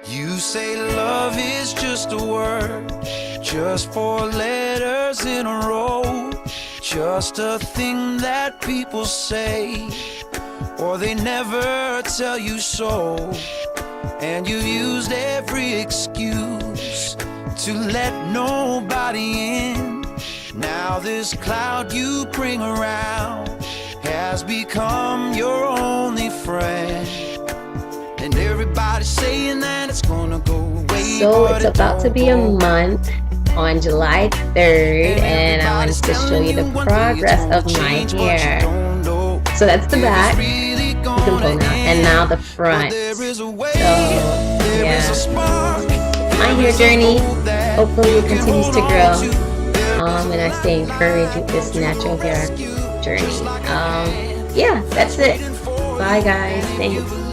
You say love is just a word, just four letters in a row, just a thing that people say, or they never tell you so. And you used every excuse to let nobody in. Now this cloud you bring around has become your only friend. And everybody's saying that it's gonna go away. So it's about to be a month on July 3rd, and I wanted to show you the progress of my hair. So that's the back, you can pull now, and now the front. So yeah, my hair journey hopefully it continues to grow, and I stay encouraged with this natural hair journey. Yeah, that's it. Bye guys, thanks.